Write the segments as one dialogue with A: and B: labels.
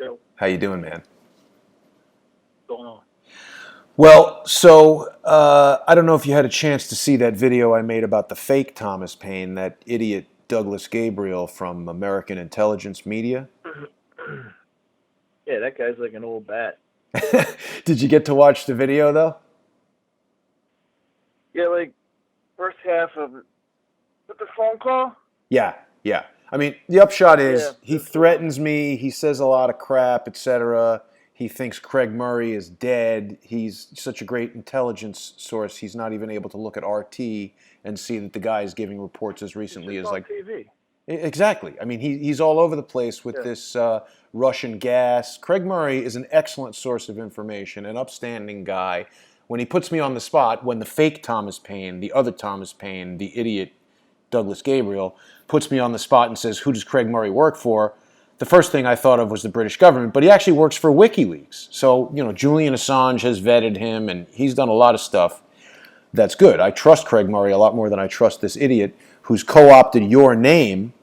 A: Yo,
B: How you doing, man?
A: what's going on?
B: Well, I don't know if you had a chance to see that video I made about the fake Thomas Paine, that idiot Douglas Gabriel from American Intelligence Media.
A: Yeah, that guy's like an old bat.
B: Did you get to watch the video though?
A: Yeah, like first half of it. With the phone call?
B: Yeah, yeah. I mean, the upshot
A: Yeah,
B: is he
A: this
B: threatens me, he says a lot of crap, etc. He thinks Craig Murray is dead. He's such a great intelligence source, he's not even able to look at RT and see that the guy is giving reports as
A: he's
B: recently
A: just
B: as
A: on
B: like
A: TV.
B: exactly. I mean, he's all over the place with
A: Yeah,
B: this Russian gas. Craig Murray is an excellent source of information, an upstanding guy. When he puts me on the spot, when the fake Thomas Paine, the other Thomas Paine, the idiot Douglas Gabriel, puts me on the spot and says, "Who does Craig Murray work for?" The first thing I thought of was the British government, but he actually works for WikiLeaks. So, Julian Assange has vetted him, and he's done a lot of stuff that's good. I trust Craig Murray a lot more than I trust this idiot who's co opted your name.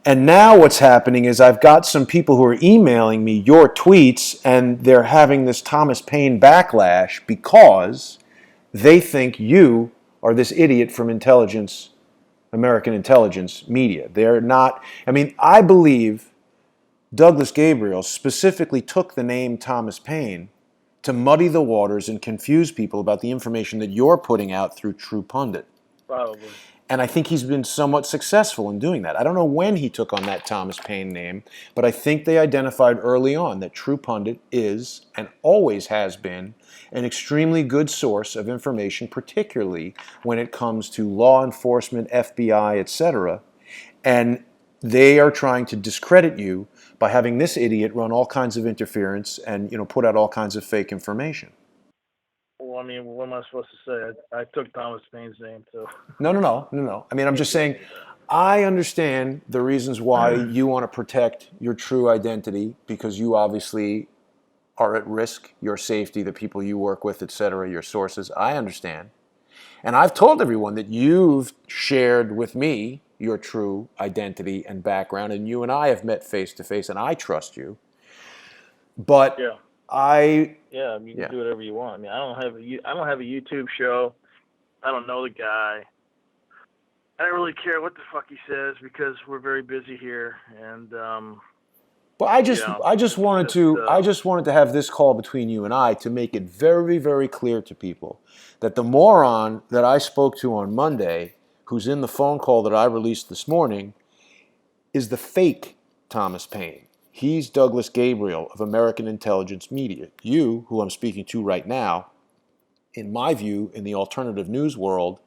B: And now what's happening is I've got some people who are emailing me your tweets, and they're having this Thomas Paine backlash because they think you are this idiot from American intelligence media. They're not, I mean, I believe Douglas Gabriel specifically took the name Thomas Paine to muddy the waters and confuse people about the information that you're putting out through True Pundit.
A: probably.
B: And I think he's been somewhat successful in doing that. I don't know when he took on that Thomas Paine name, but I think they identified early on that True Pundit is and always has been an extremely good source of information, particularly when it comes to law enforcement, FBI, etc. And they are trying to discredit you by having this idiot run all kinds of interference and put out all kinds of fake information.
A: Well, I mean, what am I supposed to say? I took Thomas Paine's name, so
B: No, no, no, no, no. I mean, I'm
A: can't
B: just
A: do
B: saying,
A: anything.
B: I understand the reasons why you want to protect your true identity because you obviously are at risk, your safety, the people you work with, etc., your sources. I understand. And I've told everyone that you've shared with me your true identity and background, and you and I have met face to face, and I trust you. But
A: Yeah,
B: I,
A: yeah. I mean, you can
B: yeah.
A: do whatever you want. I mean, I don't have a YouTube show. I don't know the guy. I don't really care what the fuck he says because we're very busy here, and
B: But
A: it's just
B: I just wanted to have this call between you and I to make it very, very clear to people that the moron that I spoke to on Monday, who's in the phone call that I released this morning, is the fake Thomas Paine. He's Douglas Gabriel of American Intelligence Media. You, who I'm speaking to right now, in my view, in the alternative news world,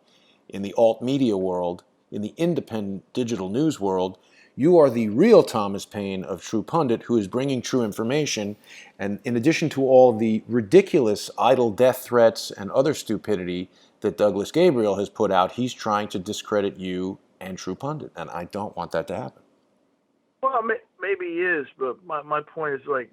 B: in the alt media world, in the independent digital news world, you are the real Thomas Paine of True Pundit who is bringing true information. And in addition to all the ridiculous idle death threats and other stupidity that Douglas Gabriel has put out, he's trying to discredit you and True Pundit. And I don't want that to happen.
A: well, maybe he is, but my point is like,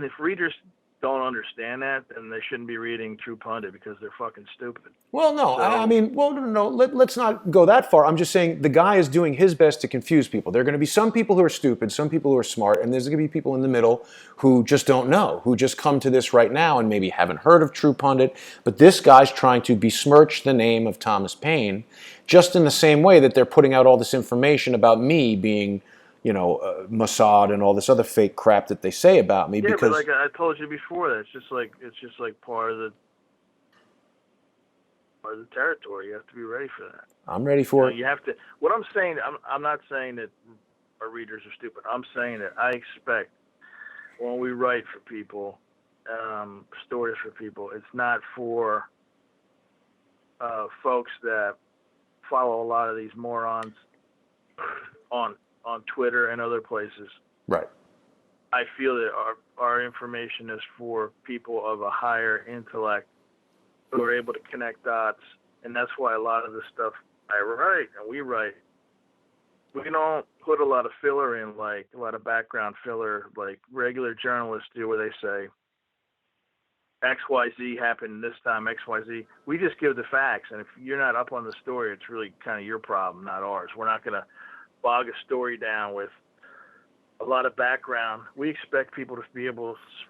A: if readers don't understand that, then they shouldn't be reading True Pundit because they're fucking stupid.
B: Well, no, I
A: So
B: mean, well, no, no, no. Let's not go that far. I'm just saying the guy is doing his best to confuse people. There are going to be some people who are stupid, some people who are smart, and there's going to be people in the middle who just don't know, who just come to this right now and maybe haven't heard of True Pundit. But this guy's trying to besmirch the name of Thomas Paine, just in the same way that they're putting out all this information about me being, Mossad and all this other fake crap that they say about me
A: yeah, but
B: because
A: like I told you before, that it's just like part of the territory. You have to be ready for that.
B: I'm ready
A: You know,
B: for it.
A: you have to. What I'm saying, I'm not saying that our readers are stupid. I'm saying that I expect when we write for people, stories for people, it's not for folks that follow a lot of these morons on Twitter and other places.
B: Right.
A: I feel that our information is for people of a higher intellect who are able to connect dots, and that's why a lot of the stuff I write and we write, we don't put a lot of filler in, like a lot of background filler, like regular journalists do, where they say XYZ happened this time, XYZ. We just give the facts, and if you're not up on the story, it's really kind of your problem, not ours. We're not going to bog a story down with a lot of background. We expect people to be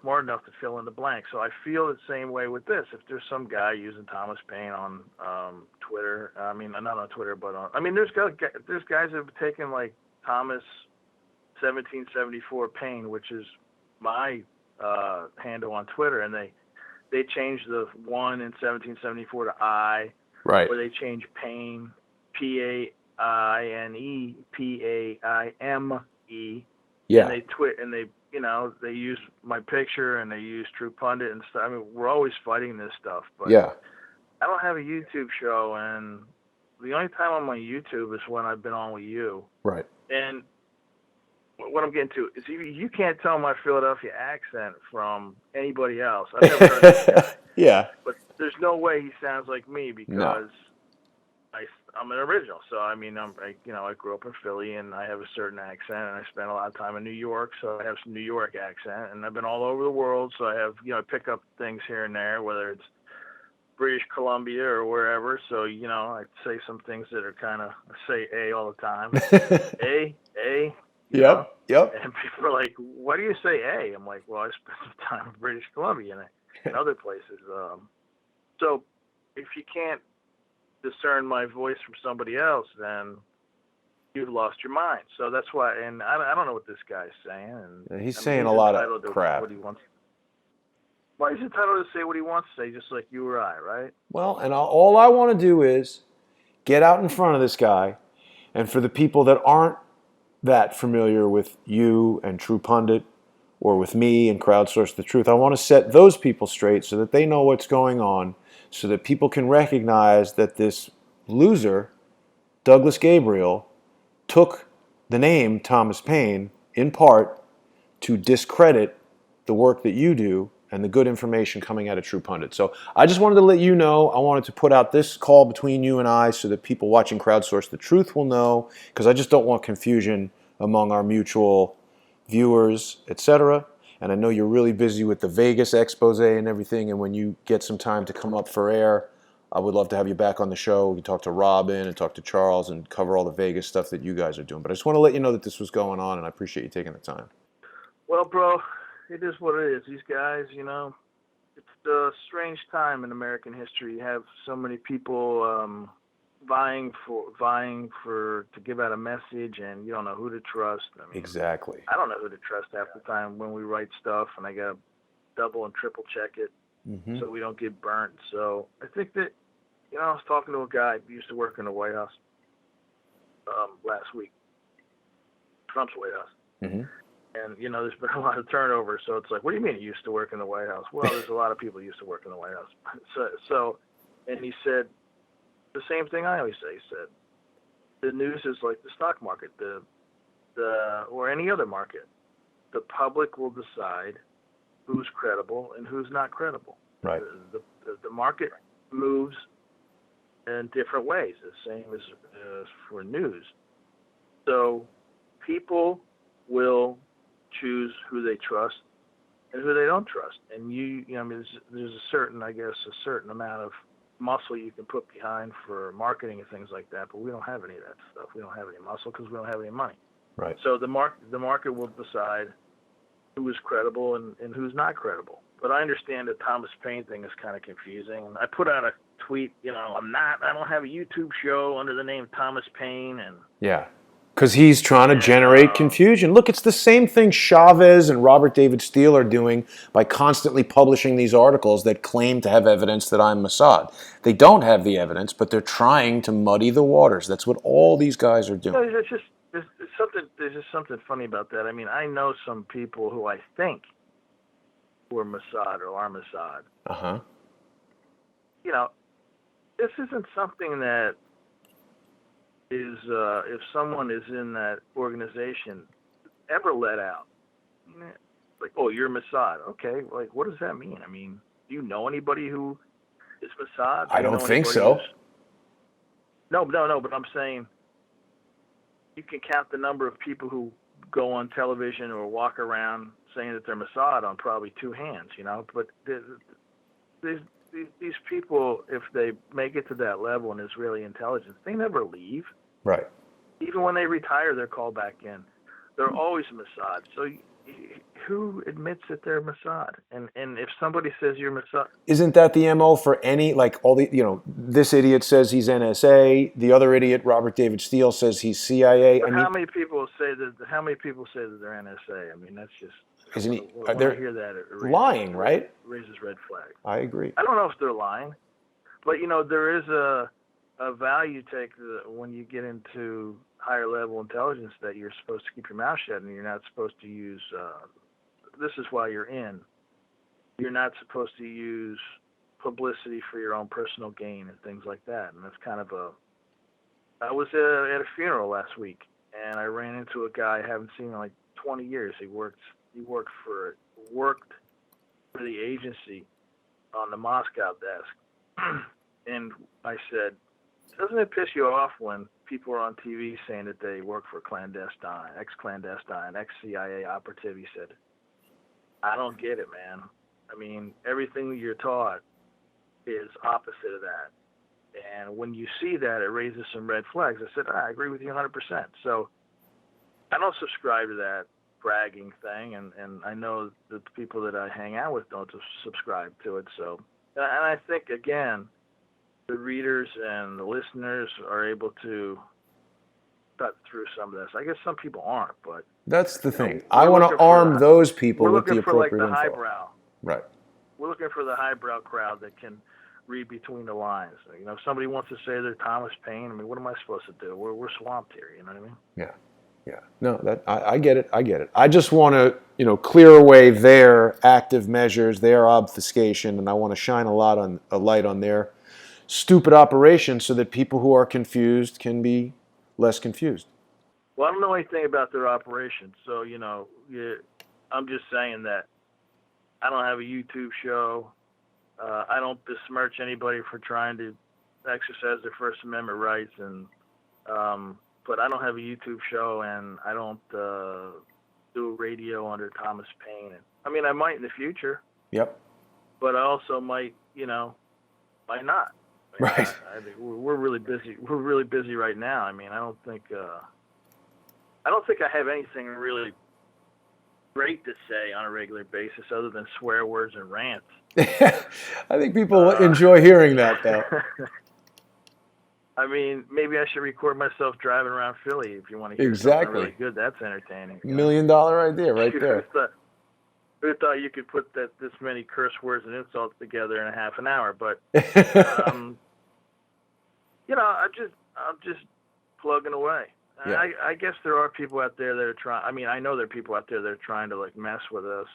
A: smart enough to fill in the blank. So I feel the same way with this. If there's some guy using Thomas Paine on Twitter, I mean, not on Twitter, but there's guys that have taken like Thomas 1774 Paine, which is my handle on Twitter, and they changed the 1 in 1774 to I,
B: Right.
A: or they changed Paine, Paine, Paime.
B: Yeah.
A: And they use my picture and they use True Pundit and stuff. I mean, we're always fighting this stuff, but
B: Yeah.
A: I don't have a YouTube show, and the only time I'm on YouTube is when I've been on with you.
B: Right.
A: And what I'm getting to is you can't tell my Philadelphia accent from anybody else. I've never heard this guy.
B: Yeah.
A: But there's no way he sounds like me because
B: No.
A: I'm an original. So I mean, I grew up in Philly and I have a certain accent, and I spent a lot of time in New York, so I have some New York accent, and I've been all over the world, so I have I pick up things here and there, whether it's British Columbia or wherever. So I say some things that are kind of, I say A all the time. A.
B: Yep.
A: And people are like, "Why do you say A?" I'm like, "Well, I spent some time in British Columbia and other places." So if you can't discern my voice from somebody else, then you've lost your mind. So that's why, and I don't know what this guy's saying. And
B: He's saying a lot of crap.
A: What he wants. Well, he's entitled to say what he wants to say, just like you or I, right?
B: Well, and all I want to do is get out in front of this guy, and for the people that aren't that familiar with you and True Pundit, or with me and Crowdsource the Truth, I want to set those people straight so that they know what's going on, so that people can recognize that this loser, Douglas Gabriel, took the name Thomas Paine in part to discredit the work that you do and the good information coming out of True Pundit. So I just wanted to let you know, I wanted to put out this call between you and I so that people watching Crowdsource the Truth will know, because I just don't want confusion among our mutual viewers, etc. And I know you're really busy with the Vegas expose and everything, and when you get some time to come up for air, I would love to have you back on the show. We can talk to Robin and talk to Charles and cover all the Vegas stuff that you guys are doing. But I just want to let you know that this was going on, and I appreciate you taking the time.
A: Well, bro, it is what it is. These guys, it's a strange time in American history. You have so many people vying for to give out a message, and you don't know who to trust. I mean,
B: Exactly.
A: I don't know who to trust half the time when we write stuff, and I got to double and triple check it so we don't get burnt. So I think that, I was talking to a guy who used to work in the White House last week, Trump's White House.
B: Mm-hmm.
A: And, there's been a lot of turnover, so it's like, what do you mean he used to work in the White House? Well, there's a lot of people who used to work in the White House. So, and he said the same thing I always say. He said, the news is like the stock market, or any other market. The public will decide who's credible and who's not credible.
B: Right.
A: The market moves in different ways, the same as for news. So people will choose who they trust and who they don't trust. And there's a certain amount of muscle you can put behind for marketing and things like that, but we don't have any of that stuff. We don't have any muscle because we don't have any money.
B: Right.
A: So the market will decide who is credible and who's not credible. But I understand the Thomas Paine thing is kind of confusing. I put out a tweet, I don't have a YouTube show under the name Thomas Paine, and
B: yeah. Because he's trying to generate confusion. Look, it's the same thing Chavez and Robert David Steele are doing by constantly publishing these articles that claim to have evidence that I'm Mossad. They don't have the evidence, but they're trying to muddy the waters. That's what all these guys are doing.
A: There's just something funny about that. I mean, I know some people who I think were Mossad or are Mossad.
B: Uh-huh.
A: This isn't something that is, if someone is in that organization, ever let out. Like, oh, you're Mossad. Okay, like, what does that mean? I mean, do you know anybody who is Mossad?
B: I don't think so.
A: No, but I'm saying you can count the number of people who go on television or walk around saying that they're Mossad on probably two hands, But these people, if they make it to that level in Israeli intelligence, they never leave.
B: Right.
A: Even when they retire, they're called back in. They're always Mossad. So who admits that they're Mossad? And if somebody says you're Mossad,
B: Isn't that the MO for any, like all the, this idiot says he's NSA, the other idiot, Robert David Steele, says he's CIA.
A: but
B: I mean,
A: how many people say that? How many people say that they're NSA? I mean, that's just
B: isn't he?
A: when I
B: They're
A: hear that, it
B: lying, right?
A: raises red flags.
B: I agree.
A: I don't know if they're lying, but there is a value take when you get into higher level intelligence that you're supposed to keep your mouth shut and you're not supposed to use. This is why you're in. You're not supposed to use publicity for your own personal gain and things like that. And that's kind of I was at a funeral last week, and I ran into a guy I haven't seen in like 20 years. He worked for the agency on the Moscow desk. And I said, doesn't it piss you off when people are on TV saying that they work for ex-clandestine, ex-CIA operative? He said, I don't get it, man. I mean, everything that you're taught is opposite of that. And when you see that, it raises some red flags. I said, I agree with you 100%. So I don't subscribe to that bragging thing, and I know that the people that I hang out with don't subscribe to it. So, and I think, again, the readers and the listeners are able to cut through some of this. I guess some people aren't, but
B: that's the thing. I want to arm those people with the appropriate
A: info. We're looking for like the
B: info.
A: highbrow.
B: Right.
A: We're looking for the highbrow crowd that can read between the lines. If somebody wants to say they're Thomas Paine, I mean, what am I supposed to do? We're swamped here. You know what I mean?
B: Yeah. Yeah. No, I get it. I get it. I just want to, clear away their active measures, their obfuscation, and I want to shine a light on their stupid operation so that people who are confused can be less confused.
A: Well, I don't know anything about their operation, so I'm just saying that I don't have a YouTube show. I don't besmirch anybody for trying to exercise their First Amendment rights, and but I don't have a YouTube show, and I don't do radio under Thomas Paine. I mean, I might in the future.
B: Yep.
A: But I also might not. I mean,
B: right.
A: We're really busy. We're really busy right now. I mean, I don't think I have anything really great to say on a regular basis other than swear words and rants.
B: I think people enjoy hearing that, though.
A: I mean, maybe I should record myself driving around Philly if you want to hear something really good. That's entertaining.
B: $1 million idea right there.
A: Who thought you could put this many curse words and insults together in a half an hour? But I'm just plugging away.
B: Yeah.
A: I guess there are people out there that are trying. I mean, I know there are people out there that are trying to mess with us,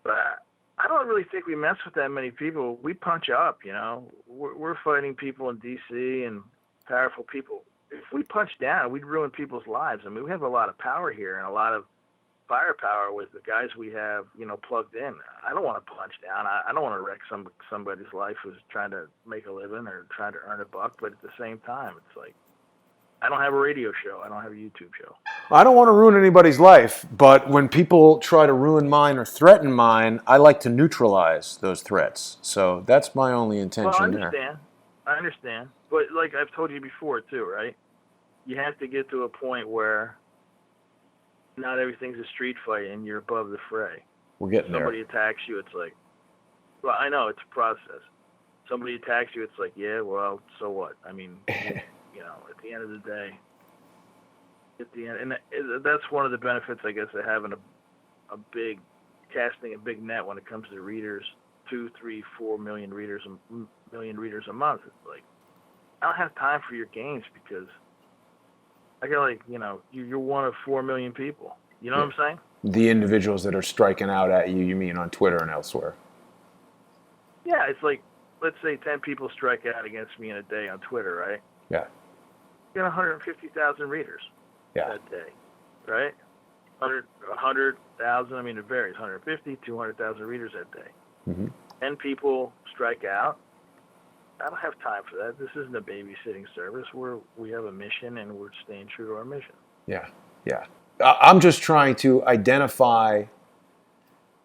A: but I don't really think we mess with that many people. We punch up, We're fighting people in D.C. and powerful people. If we punch down, we'd ruin people's lives. I mean, we have a lot of power here and a lot of firepower with the guys we have, plugged in. I don't want to punch down. I don't want to wreck somebody's life who's trying to make a living or trying to earn a buck. But at the same time, it's like, I don't have a radio show. I don't have a YouTube show.
B: I don't want to ruin anybody's life, but when people try to ruin mine or threaten mine, I like to neutralize those threats. So that's my only intention there.
A: I understand. But like I've told you before too, right? You have to get to a point where not everything's a street fight and you're above the fray.
B: We're getting there.
A: Somebody attacks you, it's like, well, I know it's a process. Somebody attacks you, it's like, yeah, well, so what? I mean, at the end of the day, and that's one of the benefits, I guess, of having casting a big net when it comes to readers, 2, 3, 4 million readers a month. It's like, I don't have time for your games because I got you're one of 4 million people. You know what I'm saying?
B: The individuals that are striking out at you, you mean on Twitter and elsewhere?
A: Yeah, it's like, let's say 10 people strike out against me in a day on Twitter, right?
B: Yeah.
A: You got 150,000 readers that day, right? 100,000, I mean, it varies, 150, 200,000 readers that day.
B: Mm-hmm.
A: 10 people strike out. I don't have time for that. This isn't a babysitting service. We have a mission, and we're staying true to our mission.
B: Yeah. I'm just trying to identify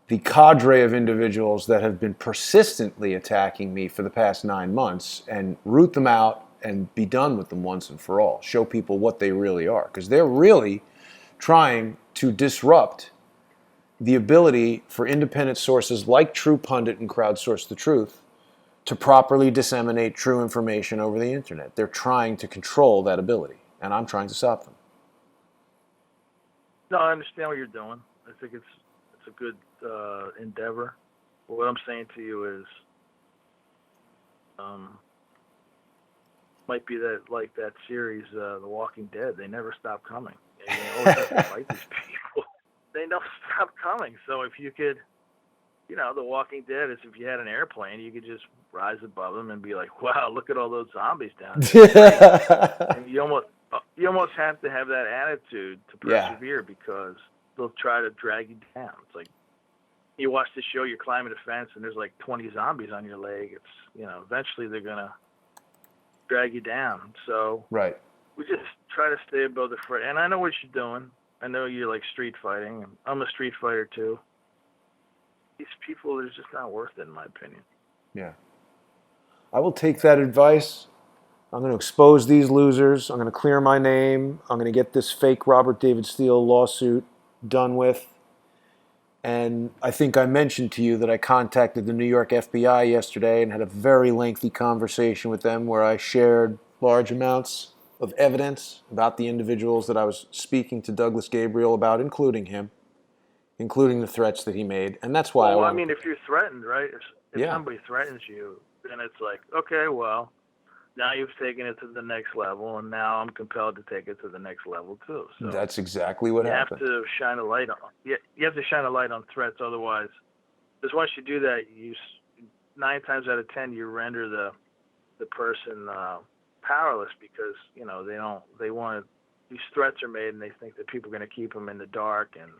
B: the cadre of individuals that have been persistently attacking me for the past 9 months and root them out and be done with them once and for all. Show people what they really are, because they're really trying to disrupt the ability for independent sources like True Pundit and Crowdsource the Truth to properly disseminate true information over the internet. They're trying to control that ability, and I'm trying to stop them.
A: No, I understand what you're doing. I think it's a good endeavor. But what I'm saying to you is, might be that like that series, The Walking Dead. They never stop coming. And you always have to fight these people. They don't stop coming. So if you could, The Walking Dead is if you had an airplane, you could just rise above them and be like, wow, look at all those zombies down there. And you almost have to have that attitude to persevere because they'll try to drag you down. It's like you watch the show, you're climbing a fence, and there's like 20 zombies on your leg. It's, eventually they're going to drag you down. So we just try to stay above the fray. And I know what you're doing. I know you're like street fighting. I'm a street fighter too. These people are just not worth it, in my opinion.
B: Yeah. I will take that advice. I'm going to expose these losers. I'm going to clear my name. I'm going to get this fake Robert David Steele lawsuit done with. And I think I mentioned to you that I contacted the New York FBI yesterday and had a very lengthy conversation with them where I shared large amounts of evidence about the individuals that I was speaking to Douglas Gabriel about, including him, including the threats that he made. And that's why
A: I mean, if you're threatened, right? If somebody threatens you, then it's like, okay, well, now you've taken it to the next level, and now I'm compelled to take it to the next level too. So
B: that's exactly what happened.
A: You have to shine a light on. You have to shine a light on threats, otherwise, because once you do that, 9 times out of 10 you render the person powerless because they want these threats are made and they think that people are going to keep them in the dark and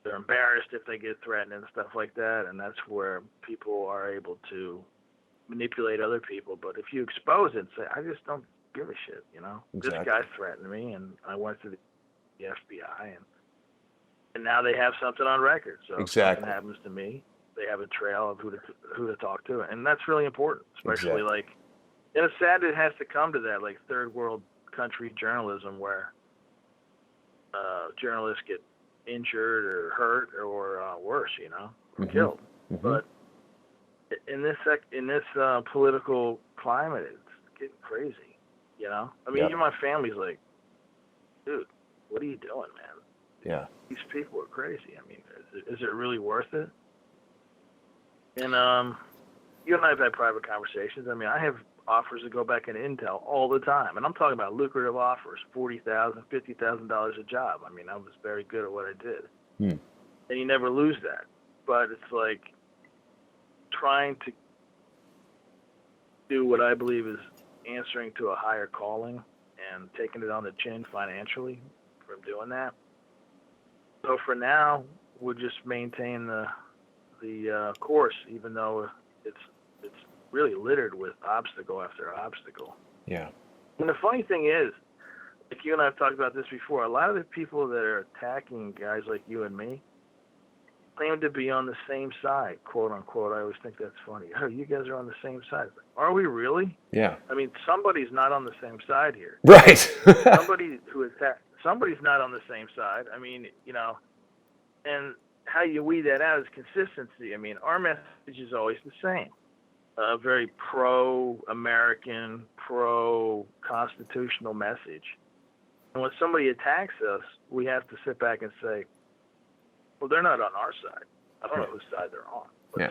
A: they're embarrassed if they get threatened and stuff like that, and that's where people are able to manipulate other people. But if you expose it and say, I just don't give a shit,
B: Exactly.
A: This guy threatened me and I went to the FBI and now they have something on record. So if something happens to me, they have a trail of who to talk to. And that's really important, especially and it's sad it has to come to that, like third world country journalism where journalists get injured or hurt or worse, or killed. Mm-hmm. But in this political climate, it's getting crazy. I mean, even my family's like, dude, what are you doing, man?
B: Yeah.
A: These people are crazy. I mean, is it really worth it? And you and I have had private conversations. I mean, I have offers to go back in Intel all the time, and I'm talking about lucrative offers, $40,000, $50,000 a job. I mean, I was very good at what I did, and you never lose that. But it's like trying to do what I believe is answering to a higher calling and taking it on the chin financially from doing that. So for now, we'll just maintain the course, even though it's really littered with obstacle after obstacle.
B: Yeah.
A: And the funny thing is, like you and I have talked about this before, a lot of the people that are attacking guys like you and me claim to be on the same side, quote unquote. I always think that's funny. Oh, you guys are on the same side. Are we really?
B: Yeah.
A: I mean, somebody's not on the same side here.
B: Right.
A: Somebody's not on the same side. I mean, and how you weed that out is consistency. I mean, our message is always the same. A very pro-American, pro-constitutional message. And when somebody attacks us, we have to sit back and say, well, they're not on our side. I don't know whose side they're on. But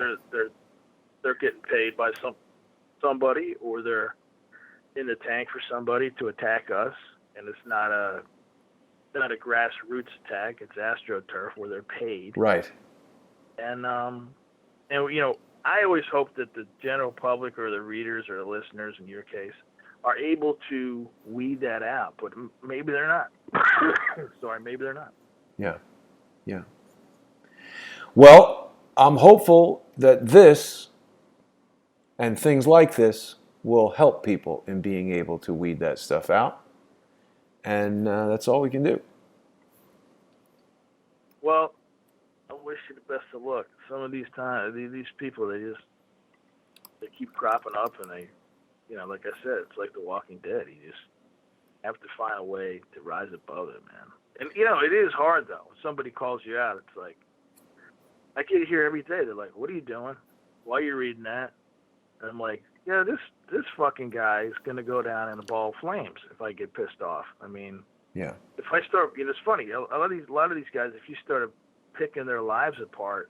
A: they're getting paid by somebody, or they're in the tank for somebody to attack us, and it's not a grassroots attack. It's AstroTurf where they're paid.
B: Right.
A: And I always hope that the general public or the readers or the listeners, in your case, are able to weed that out. But maybe they're not. Sorry, maybe they're not.
B: Yeah. Yeah. Well, I'm hopeful that this and things like this will help people in being able to weed that stuff out. And that's all we can do.
A: Well, I wish you the best of luck. Some of these people, they keep cropping up, and they, like I said, it's like The Walking Dead. You just have to find a way to rise above it, man. And it is hard though. When somebody calls you out, it's like I get it here every day. They're like, "What are you doing? Why are you reading that?" And I'm like, "Yeah, this fucking guy is gonna go down in a ball of flames if I get pissed off." I mean,
B: Yeah.
A: if I start, it's funny. A lot of these guys, if you started picking their lives apart,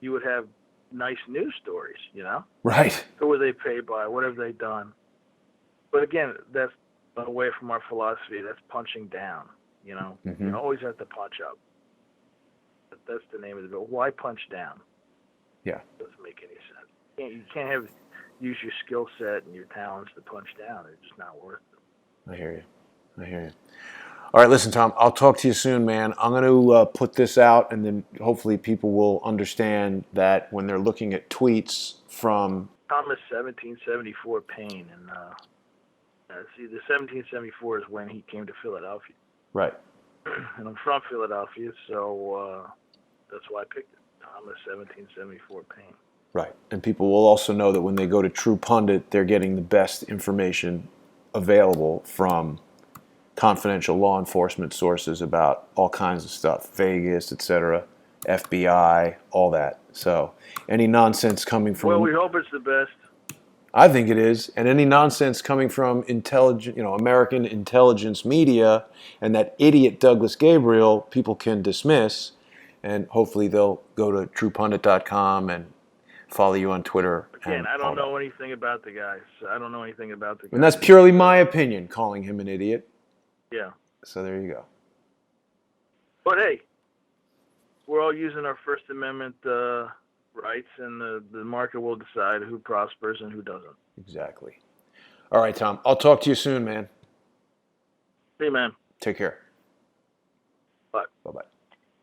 A: you would have nice news stories.
B: Right.
A: Who were they paid by? What have they done? But again, that's away from our philosophy. That's punching down.
B: Mm-hmm.
A: You always have to punch up. That's the name of the bill. Why punch down?
B: Yeah.
A: Doesn't make any sense. You can't use your skill set and your talents to punch down. It's just not worth it.
B: I hear you. All right, listen, Tom, I'll talk to you soon, man. I'm going to put this out, and then hopefully people will understand that when they're looking at tweets from
A: Thomas 1774 Paine, and see, the 1774 is when he came to Philadelphia.
B: Right.
A: And I'm from Philadelphia, so that's why I picked it. Thomas 1774 Paine.
B: Right. And people will also know that when they go to True Pundit, they're getting the best information available from confidential law enforcement sources about all kinds of stuff, Vegas, etc., FBI, all that. So any nonsense coming from...
A: Well, we hope it's the best.
B: I think it is. And any nonsense coming from American intelligence media and that idiot Douglas Gabriel, people can dismiss. And hopefully they'll go to truepundit.com and follow you on Twitter.
A: Again, I don't know anything about the guy.
B: And that's purely my opinion, calling him an idiot.
A: Yeah.
B: So there you go.
A: But hey, we're all using our First Amendment rights, and the market will decide who prospers and who doesn't.
B: Exactly. All right, Tom. I'll talk to you soon, man.
A: See you, man.
B: Take care.